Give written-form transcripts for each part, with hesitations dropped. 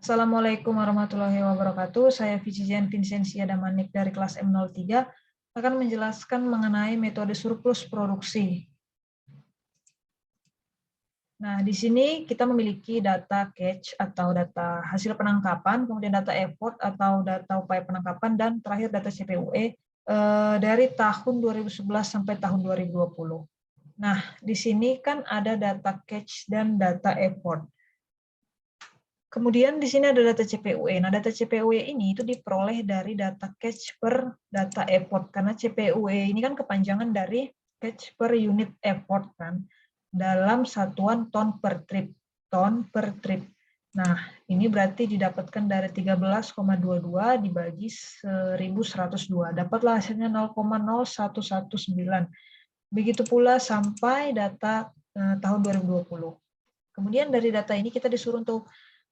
Assalamualaikum warahmatullahi wabarakatuh. Saya Vincian Vincentia Damanik dari kelas M03 akan menjelaskan mengenai metode surplus produksi. Nah, di sini kita memiliki data catch atau data hasil penangkapan, kemudian data effort atau data upaya penangkapan, dan terakhir data CPUE dari tahun 2011 sampai tahun 2020. Nah, di sini kan ada data catch dan data effort. Kemudian di sini ada data CPUE. Nah, data CPUE ini itu diperoleh dari data catch per data effort. Karena CPUE ini kan kepanjangan dari catch per unit effort kan, dalam satuan ton per trip. Ton per trip. Nah, ini berarti didapatkan dari 13,22 dibagi 1102. Dapatlah hasilnya 0,0119. Begitu pula sampai data tahun 2020. Kemudian dari data ini kita disuruh untuk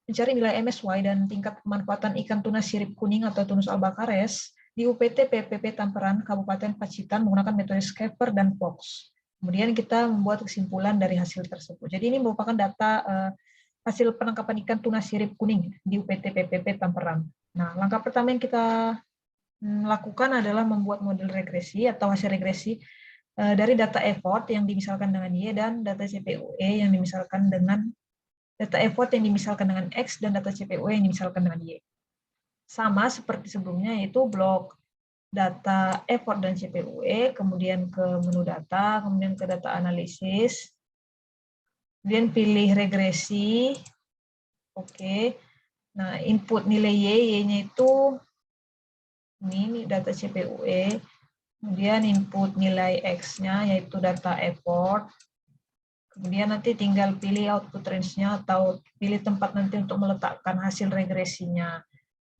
mencari nilai MSY dan tingkat pemanfaatan ikan tuna sirip kuning atau Tunus albacares di UPT PPP Tamperan, Kabupaten Pacitan menggunakan metode Schaeffer dan Fox. Kemudian kita membuat kesimpulan dari hasil tersebut. Jadi ini merupakan data hasil penangkapan ikan tuna sirip kuning di UPT PPP Tamperan. Nah, langkah pertama yang kita lakukan adalah membuat model regresi atau hasil regresi dari data effort yang dimisalkan dengan Y dan data CPUE yang dimisalkan dengan data effort yang dimisalkan dengan X dan data CPUE yang dimisalkan dengan Y. Sama seperti sebelumnya, yaitu blok data effort dan CPUE, kemudian ke menu data, kemudian ke data analisis, kemudian pilih regresi. Oke. Nah, input nilai Y-nya itu ini data CPUE, kemudian input nilai X-nya yaitu data effort. Kemudian nanti tinggal pilih output range-nya atau pilih tempat nanti untuk meletakkan hasil regresinya.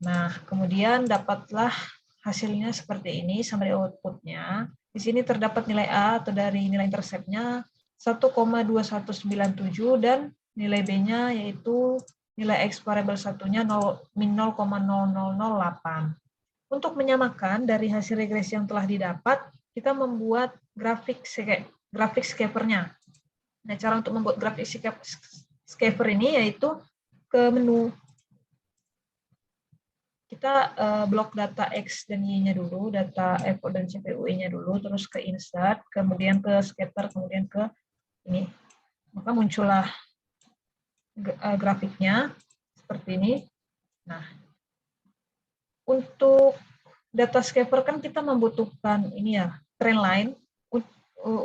Nah, kemudian dapatlah hasilnya seperti ini, summary output-nya. Di sini terdapat nilai A atau dari nilai intercept-nya 1,2197 dan nilai B-nya yaitu nilai X variabel satunya min 0,0008. Untuk menyamakan dari hasil regresi yang telah didapat, kita membuat grafik Schaeffer-nya. Nah, cara untuk membuat grafik Schaeffer ini yaitu ke menu. Kita blok data X dan Y-nya dulu, data effort dan CPUE-nya dulu, terus ke insert, kemudian ke scatter, kemudian ke ini. Maka muncullah grafiknya seperti ini. Nah, untuk data Schaeffer kan kita membutuhkan ini ya, trend line,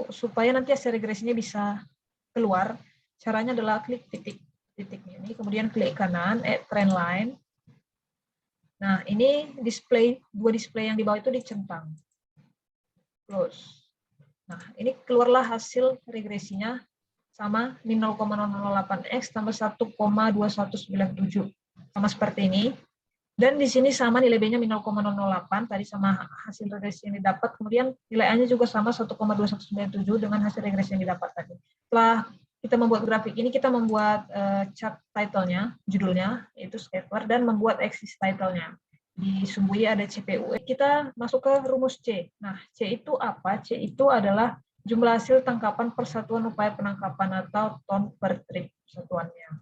supaya nanti hasil regresinya bisa keluar. Caranya adalah klik titiknya ini, kemudian klik kanan, add trend line. Nah, ini dua display yang di bawah itu dicentang. Close. Nah, ini keluarlah hasil regresinya sama min 0,008x tambah 1,2197. Sama seperti ini. Dan di sini sama nilai B-nya min 0,008, tadi sama hasil regresi yang didapat. Kemudian nilai A-nya juga sama 1,2197 dengan hasil regresi yang didapat tadi. Setelah kita membuat grafik ini, kita membuat chart title-nya, judulnya, yaitu Schaeffer, dan membuat axis title-nya. Di sumbunya ada CPU. Kita masuk ke rumus C. Nah, C itu apa? C itu adalah jumlah hasil tangkapan persatuan upaya penangkapan atau ton per trip satuannya.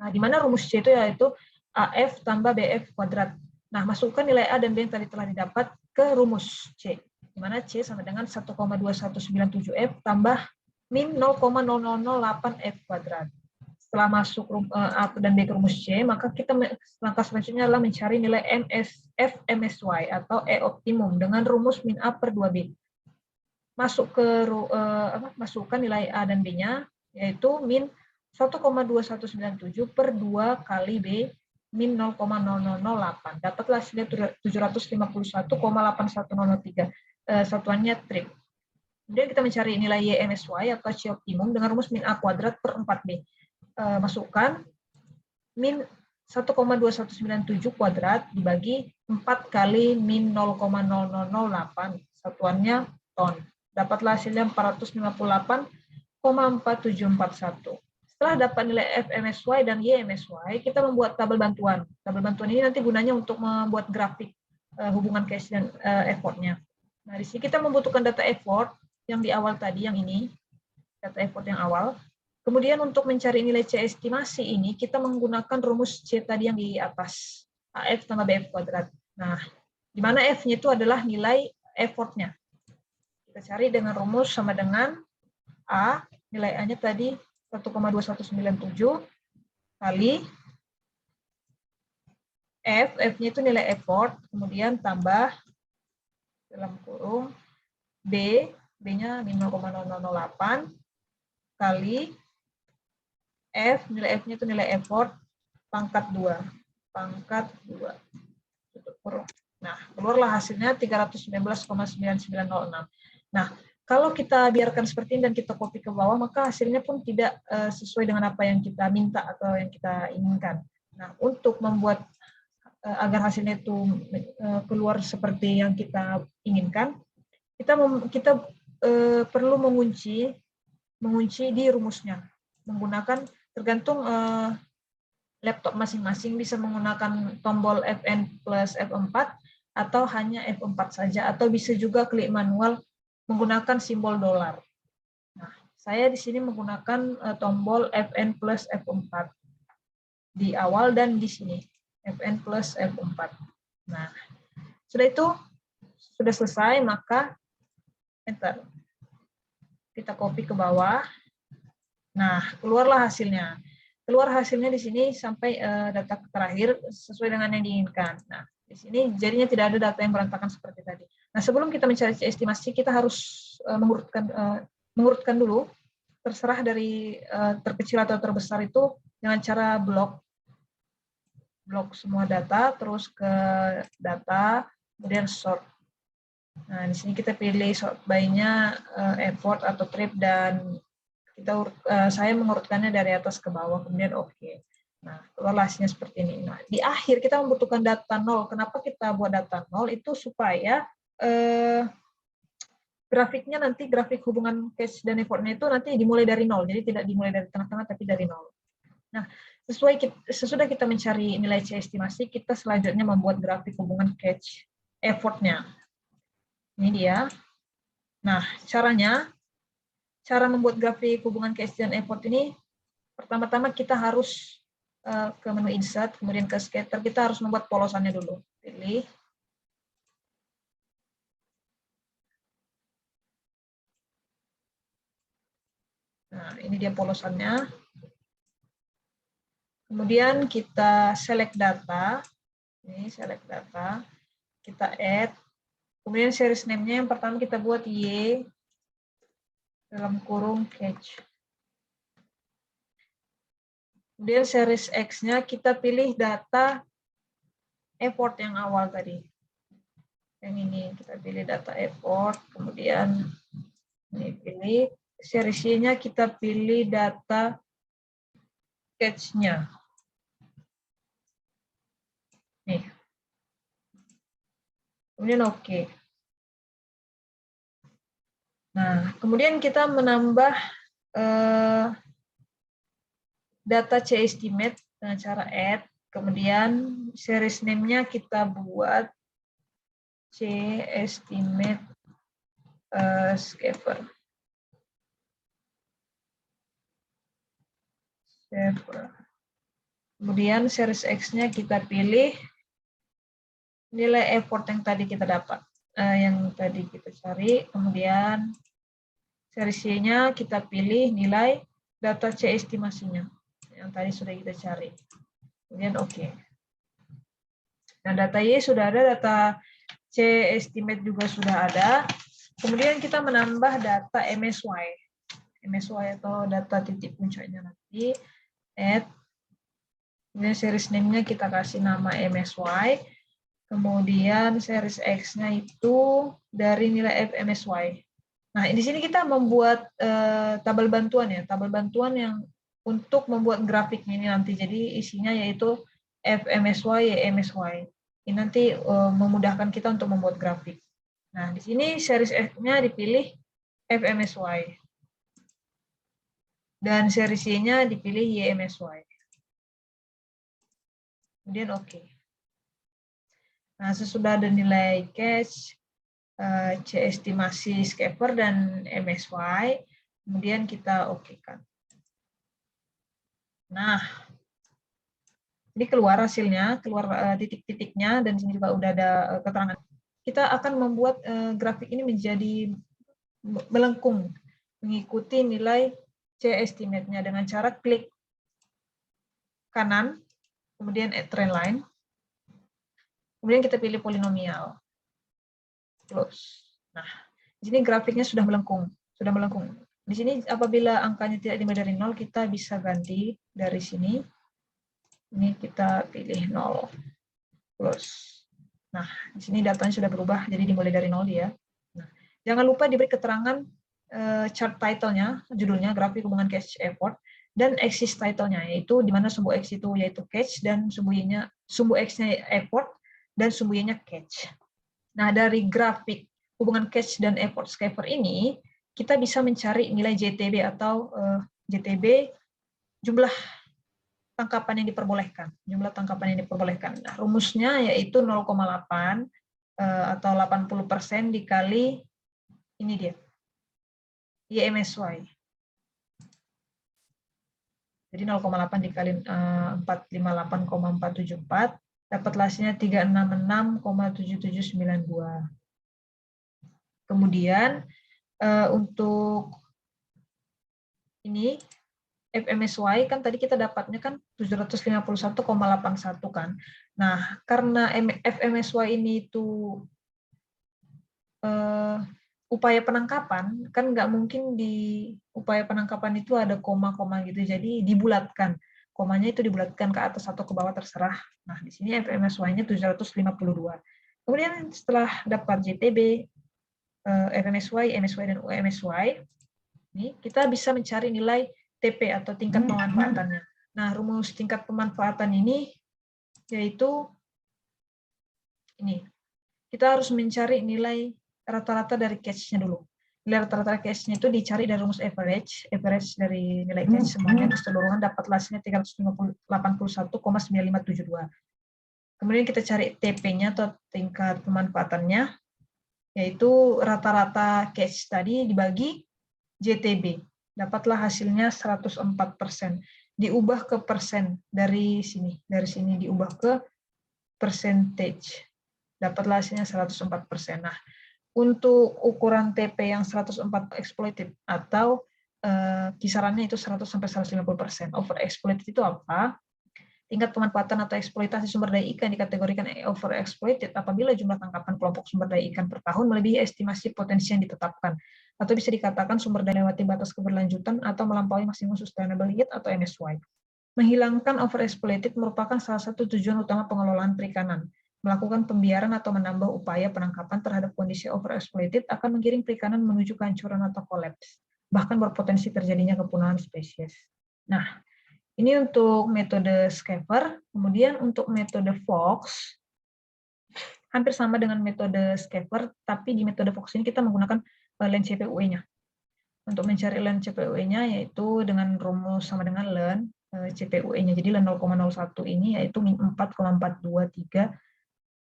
Nah, di mana rumus C itu yaitu AF tambah BF kuadrat. Nah, masukkan nilai A dan B yang tadi telah didapat ke rumus C. Di mana C sama dengan 1,2197F tambah min 0,0008F kuadrat. Setelah masuk A dan B ke rumus C, maka kita langkah selanjutnya adalah mencari nilai FMSY atau E optimum dengan rumus min A per 2B. Masukkan nilai A dan B-nya, yaitu min 1,2197 per 2 kali B min 0,0008. Dapatlah hasilnya 751,81003. Satuannya trip. Kemudian kita mencari nilai YMSY atau C optimum dengan rumus min A kuadrat per 4B. Masukkan min 1,2197 kuadrat dibagi 4 kali min 0,0008. Satuannya ton. Dapatlah hasilnya 458,4741. Setelah dapat nilai FMSY dan YMSY, kita membuat tabel bantuan. Tabel bantuan ini nanti gunanya untuk membuat grafik hubungan cash dan effortnya. Nah, di sini kita membutuhkan data effort yang di awal tadi, yang ini, data effort yang awal. Kemudian untuk mencari nilai C estimasi ini, kita menggunakan rumus C tadi yang di atas, AF tambah BF kuadrat. Nah, di mana F-nya itu adalah nilai effortnya. Kita cari dengan rumus sama dengan A, nilai A-nya tadi 1,2197 kali F, F-nya itu nilai effort, kemudian tambah dalam kurung B, B-nya 5,0008 kali F, nilai F-nya itu nilai effort pangkat 2. Pangkat 2. Tutup kurung. Nah, keluarlah hasilnya 319,9906. Nah, kalau kita biarkan seperti ini dan kita copy ke bawah, maka hasilnya pun tidak sesuai dengan apa yang kita minta atau yang kita inginkan. Nah, untuk membuat agar hasilnya itu keluar seperti yang kita inginkan, kita perlu mengunci di rumusnya menggunakan tergantung laptop masing-masing bisa menggunakan tombol Fn plus F4 atau hanya F4 saja, atau bisa juga klik manual menggunakan simbol dolar. Nah, saya di sini menggunakan tombol Fn plus F4 di awal dan di sini Fn plus F4. Nah, sudah itu sudah selesai, maka enter. Kita copy ke bawah. Nah, keluarlah hasilnya. Keluar hasilnya di sini sampai data terakhir sesuai dengan yang diinginkan. Nah, di sini jadinya tidak ada data yang berantakan seperti tadi. Nah, sebelum kita mencari estimasi, kita harus mengurutkan dulu, terserah dari terkecil atau terbesar itu dengan cara blok semua data, terus ke data, kemudian sort. Nah, di sini kita pilih sort by-nya effort atau trip, dan saya mengurutkannya dari atas ke bawah, kemudian oke. Nah, keluar hasilnya seperti ini. Nah, di akhir kita membutuhkan data 0. Kenapa kita buat data 0? Itu supaya grafiknya nanti, grafik hubungan cash dan effortnya itu nanti dimulai dari 0. Jadi tidak dimulai dari tengah-tengah, tapi dari 0. Nah, sesudah kita mencari nilai C estimasi, kita selanjutnya membuat grafik hubungan cash effortnya. Ini dia. Nah, cara membuat grafik hubungan cash dan effort ini, pertama-tama kita harus ke menu insert, kemudian ke scatter, kita harus membuat polosannya dulu. Pilih. Nah, ini dia polosannya. Kemudian kita select data. Ini select data. Kita add. Kemudian series name-nya yang pertama kita buat Y dalam kurung cash. Kemudian series X-nya kita pilih data effort yang awal tadi. Yang ini kita pilih data effort, kemudian ini pilih series Y-nya kita pilih data cash-nya. Nih. Kemudian oke. Nah, kemudian kita menambah data C estimate dengan cara add, kemudian series name-nya kita buat C estimate scaper. Kemudian series X-nya kita pilih nilai effort yang tadi kita dapat, yang tadi kita cari, kemudian series Y-nya kita pilih nilai data C estimasinya yang tadi sudah kita cari. Kemudian oke. Nah, data Y sudah ada, data C estimate juga sudah ada. Kemudian kita menambah data MSY. MSY atau data titik puncaknya nanti. Add. Kemudian series name-nya kita kasih nama MSY. Kemudian series X-nya itu dari nilai FMSY. Nah, di sini kita membuat tabel bantuan ya, tabel bantuan yang untuk membuat grafiknya ini nanti. Jadi isinya yaitu FMSY, YMSY. Ini nanti memudahkan kita untuk membuat grafik. Nah, di sini series X-nya dipilih FMSY. Dan series Y-nya dipilih YMSY. Kemudian oke. Nah, sesudah ada nilai cash, C estimasi scaper dan MSY, kemudian kita oke-kan. Nah, ini keluar hasilnya, keluar titik-titiknya, dan di sini juga udah ada keterangan. Kita akan membuat grafik ini menjadi melengkung, mengikuti nilai C estimate-nya dengan cara klik kanan, kemudian add trend line, kemudian kita pilih polinomial, close. Nah, di sini grafiknya sudah melengkung, Di sini apabila angkanya tidak dimulai dari 0, kita bisa ganti dari sini. Ini kita pilih 0, close. Nah, di sini datanya sudah berubah, jadi dimulai dari 0 dia. Nah, jangan lupa diberi keterangan chart title-nya, judulnya grafik hubungan cash effort, dan axis title-nya, yaitu di mana sumbu X itu yaitu cash, dan sumbu X-nya effort, dan sumbu Y-nya cash. Nah, dari grafik hubungan cash dan effort scaper ini, kita bisa mencari nilai JTB atau JTB, jumlah tangkapan yang diperbolehkan. Nah, rumusnya yaitu 0,8 atau 80% dikali ini dia, YMSY. Jadi 0,8 dikali 458,474, dapatlah hasilnya 366,7792. Kemudian untuk ini FMSY kan tadi kita dapatnya kan 751,81 kan. Nah, karena FMSY ini itu upaya penangkapan, kan nggak mungkin di upaya penangkapan itu ada koma-koma gitu, jadi dibulatkan. Komanya itu dibulatkan ke atas atau ke bawah terserah. Nah, di sini FMSY-nya 752. Kemudian setelah dapat JTB, FMSY, MSY, dan UMSY, ini kita bisa mencari nilai TP atau tingkat pemanfaatannya. Nah, rumus tingkat pemanfaatan ini yaitu ini. Kita harus mencari nilai rata-rata dari cash-nya dulu. Nilai rata-rata cash-nya itu dicari dari rumus average dari nilai cash semuanya keseluruhan, dapat hasilnya 381,9572. Kemudian kita cari TP-nya atau tingkat pemanfaatannya, yaitu rata-rata cash tadi dibagi JTB. Dapatlah hasilnya 104%. Diubah ke persen dari sini diubah ke percentage. Dapatlah hasilnya 104%. Nah, untuk ukuran TP yang 104 exploited atau kisarannya itu 100 sampai 150%. Overexploited itu apa? Tingkat pemanfaatan atau eksploitasi sumber daya ikan dikategorikan overexploited apabila jumlah tangkapan kelompok sumber daya ikan per tahun melebihi estimasi potensi yang ditetapkan, atau bisa dikatakan sumber daya lewati batas keberlanjutan atau melampaui maksimum sustainable yield atau MSY. Menghilangkan overexploited merupakan salah satu tujuan utama pengelolaan perikanan. Melakukan pembiaran atau menambah upaya penangkapan terhadap kondisi overexploited akan menggiring perikanan menuju kehancuran atau kolaps, bahkan berpotensi terjadinya kepunahan spesies. Nah, ini untuk metode scaper. Kemudian untuk metode Fox, hampir sama dengan metode scaper, tapi di metode Fox ini kita menggunakan len CPUE-nya. Untuk mencari len CPUE-nya yaitu dengan rumus sama dengan len CPUE-nya. Jadi len 0,01 ini yaitu 4,423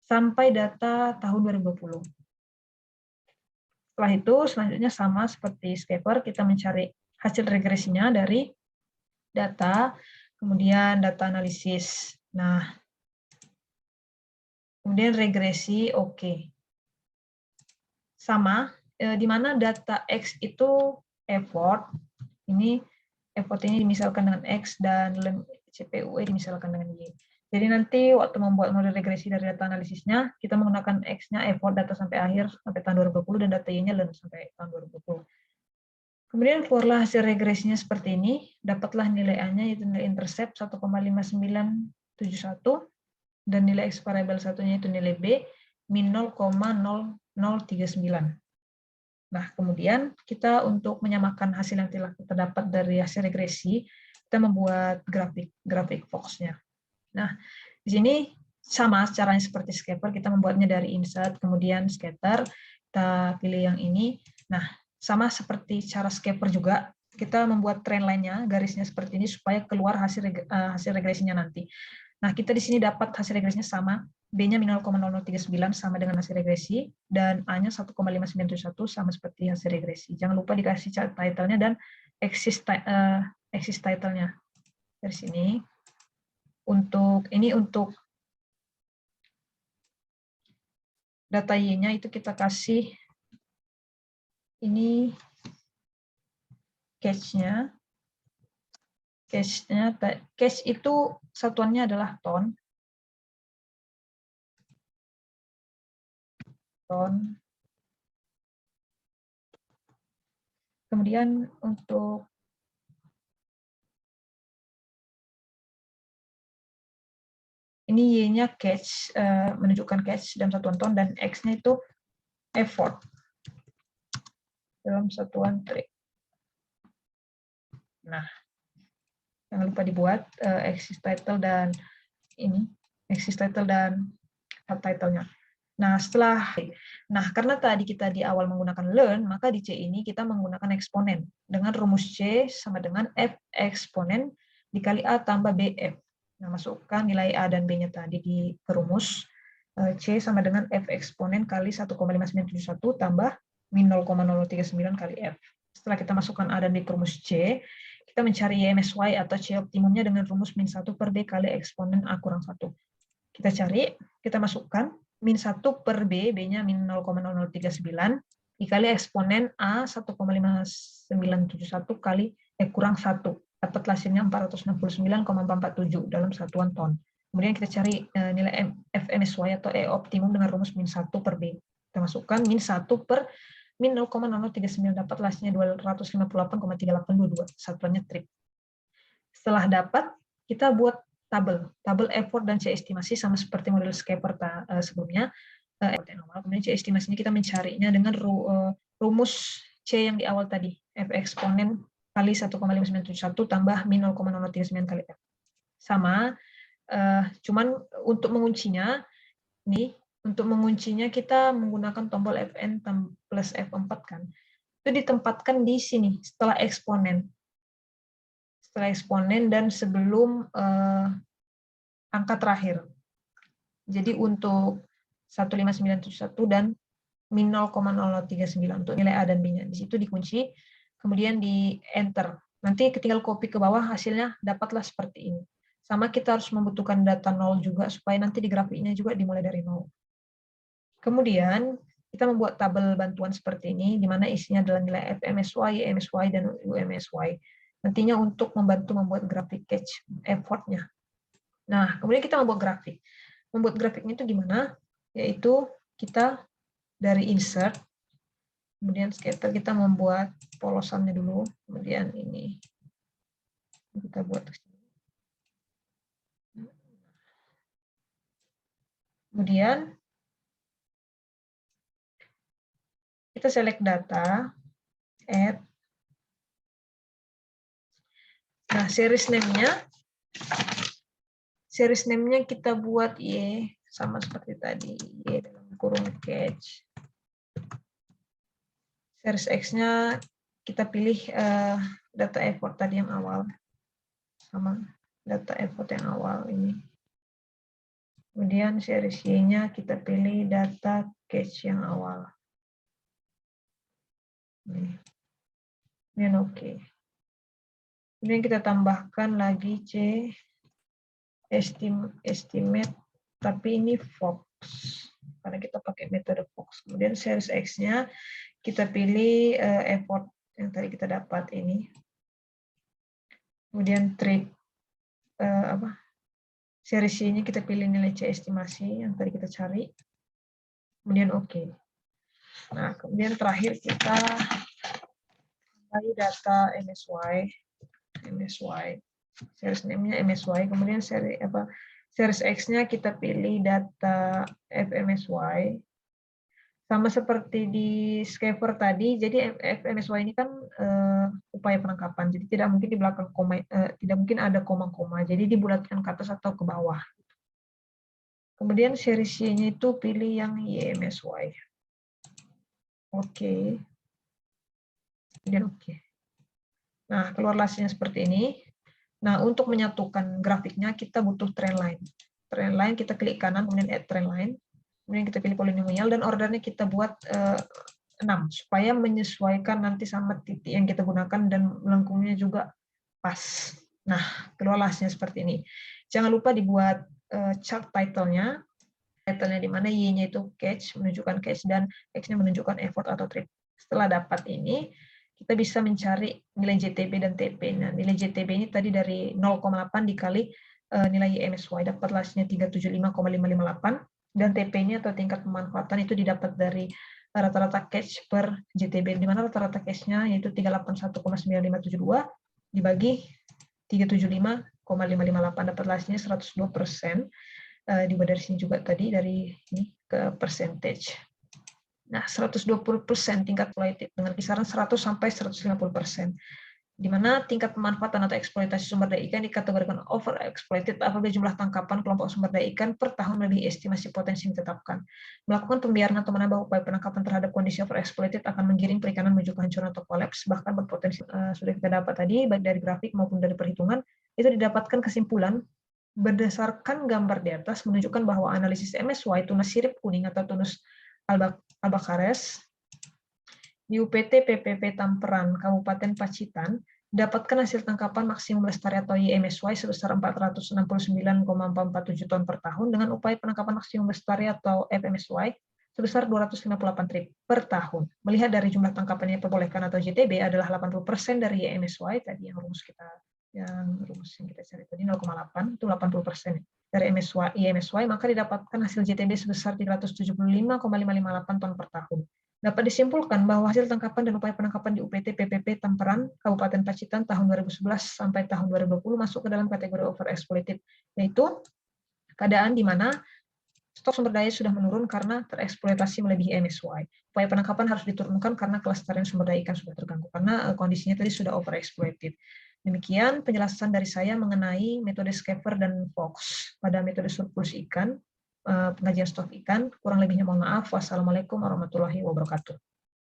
sampai data tahun 2020. Setelah itu, selanjutnya sama seperti scaper, kita mencari hasil regresinya dari data, kemudian data analisis. Nah, kemudian regresi, oke. Sama, di mana data X itu effort, ini effort ini dimisalkan dengan X, dan CPUE dimisalkan dengan Y. Jadi nanti waktu membuat model regresi dari data analisisnya, kita menggunakan X-nya effort data sampai akhir, sampai tahun 2020, dan data Y-nya sampai tahun 2020. Kemudian keluarlah hasil regresinya seperti ini, dapatlah nilai A-nya yaitu nilai intercept 1,5971, dan nilai X variabel satunya itu nilai B, min 0,0039. Nah, kemudian kita untuk menyamakan hasil yang telah kita dapat dari hasil regresi, kita membuat grafik Fox-nya. Nah, di sini sama caranya seperti scaper, kita membuatnya dari insert, kemudian scatter, kita pilih yang ini. Nah, sama seperti cara scaper juga, kita membuat trend line-nya, garisnya seperti ini, supaya keluar hasil regresinya nanti. Nah, kita di sini dapat hasil regresinya sama, B-nya 0,0039 sama dengan hasil regresi, dan A-nya 1,5971 sama seperti hasil regresi. Jangan lupa dikasih title-nya dan axis title-nya. dari sini. Untuk ini untuk data Y-nya itu kita kasih ini cache-nya. Cache itu satuannya adalah ton. Kemudian untuk ini Y-nya cache, menunjukkan cache dalam satuan ton, dan X-nya itu effort dalam satuan trig. Nah, jangan lupa dibuat axis title dan ini, axis title dan subtitle-nya. Nah, karena tadi kita di awal menggunakan learn, maka di C ini kita menggunakan eksponen dengan rumus C sama dengan F eksponen dikali A tambah BF. Nah, masukkan nilai A dan B-nya tadi di rumus. C sama dengan F eksponen kali 1,5971 tambah min 0,039 kali F. Setelah kita masukkan A dan B ke rumus C, kita mencari YMSY atau C optimumnya dengan rumus min 1 per B kali eksponen A kurang 1. Kita cari, kita masukkan min 1 per B, B-nya min 0,0039, dikali eksponen A 1,5971 kali kurang 1. Dapat hasilnya 469,447 dalam satuan ton. Kemudian kita cari nilai FMSY atau E optimum dengan rumus min 1 per B. Kita masukkan min 1 per min 0,0039, dapat hasilnya 258,3822, satuannya trig. Setelah dapat, kita buat tabel effort dan C estimasi sama seperti model Scaper sebelumnya. Kemudian C estimasinya kita mencarinya dengan rumus C yang di awal tadi, F eksponen kali 1,5971 tambah min 0,039 kali F. Sama, cuman untuk menguncinya, kita menggunakan tombol Fn plus F4 kan. Itu ditempatkan di sini setelah eksponen dan sebelum angka terakhir. Jadi untuk 15971 dan min 0,0039 untuk nilai A dan B-nya. Di situ dikunci, kemudian di enter. Nanti tinggal copy ke bawah, hasilnya dapatlah seperti ini. Sama kita harus membutuhkan data 0 juga, supaya nanti di grafiknya juga dimulai dari 0. Kemudian kita membuat tabel bantuan seperti ini, di mana isinya adalah nilai FMSY, YMSY, dan UMSY. Nantinya untuk membantu membuat grafik cache effort-nya. Nah, kemudian kita membuat grafik. Membuat grafiknya itu gimana? Yaitu kita dari insert, kemudian scatter kita membuat polosannya dulu, kemudian ini kita buat. Kemudian kita select data, add. Nah, series name-nya kita buat Y, sama seperti tadi, Y dalam kurung cache. Series X-nya kita pilih data effort tadi yang awal, sama data effort yang awal ini. Kemudian series Y-nya kita pilih data cache yang awal. Kemudian oke. Kemudian kita tambahkan lagi C estimate, tapi ini Fox, karena kita pakai metode Fox. Kemudian series X-nya kita pilih effort yang tadi kita dapat ini. Kemudian trig series Y-nya kita pilih nilai C estimasi yang tadi kita cari. Kemudian oke. Nah, kemudian terakhir kita tambah data MSY, series name-nya MSY, kemudian series X-nya kita pilih data FMSY, sama seperti di Scaper tadi. Jadi FMSY ini kan upaya penangkapan, jadi tidak mungkin di belakang koma, tidak mungkin ada koma-koma, jadi dibulatkan ke atas atau ke bawah. Kemudian series Y-nya itu pilih yang YMSY. Oke. Kemudian oke. Nah, keluar hasilnya seperti ini. Nah, untuk menyatukan grafiknya, kita butuh trend line. Trend line, kita klik kanan, kemudian add trend line. Kemudian kita pilih polinomial, dan ordernya kita buat 6, supaya menyesuaikan nanti sama titik yang kita gunakan, dan melengkungnya juga pas. Nah, keluarlah hasilnya seperti ini. Jangan lupa dibuat chart title-nya. Title-nya di mana Y-nya itu catch, menunjukkan catch, dan X-nya menunjukkan effort atau trip. Setelah dapat ini, kita bisa mencari nilai JTB dan TP. Nah, nilai JTB ini tadi dari 0,8 dikali nilai YMSY, dapatlah hasilnya 375,558, dan TP-nya atau tingkat pemanfaatan itu didapat dari rata-rata catch per JTB, di mana rata-rata catch-nya yaitu 381,9572 dibagi 375,558, dapat hasilnya 102%. Dibuat dari sini juga tadi, dari ini ke percentage. Nah, 120% tingkat exploited dengan kisaran 100 sampai 150%. Di mana tingkat pemanfaatan atau eksploitasi sumber daya ikan dikategorikan overexploited apabila jumlah tangkapan kelompok sumber daya ikan per tahun melebihi estimasi potensi yang ditetapkan. Melakukan pembiaran atau menambah upaya penangkapan terhadap kondisi overexploited akan menggiring perikanan menuju kehancuran atau kolaps, bahkan berpotensi sudah kita dapat tadi baik dari grafik maupun dari perhitungan, itu didapatkan kesimpulan berdasarkan gambar di atas menunjukkan bahwa analisis MSY tunas sirip kuning atau tunas albacares di UPT PPP Tamperan, Kabupaten Pacitan, dapatkan hasil tangkapan maksimum lestari atau YMSY sebesar 469,447 ton per tahun dengan upaya penangkapan maksimum lestari atau FMSY sebesar 258 trip per tahun. Melihat dari jumlah tangkapan yang diperbolehkan atau JTB adalah 80% dari YMSY, tadi yang rumus yang kita cari tadi 0,8, itu 80% dari IMSY, maka didapatkan hasil JTB sebesar 375,558 ton per tahun. Dapat disimpulkan bahwa hasil tangkapan dan upaya penangkapan di UPT PPP Tamperan, Kabupaten Pacitan tahun 2011 sampai tahun 2020 masuk ke dalam kategori overexploited, yaitu keadaan di mana stok sumber daya sudah menurun karena tereksploitasi melebihi MSY. Upaya penangkapan harus diturunkan karena kelestarian sumber daya ikan sudah terganggu, karena kondisinya tadi sudah overexploited. Demikian penjelasan dari saya mengenai metode Schaeffer dan Fox pada metode surplus ikan, pengajian stok ikan. Kurang lebihnya mohon maaf. Wassalamualaikum warahmatullahi wabarakatuh.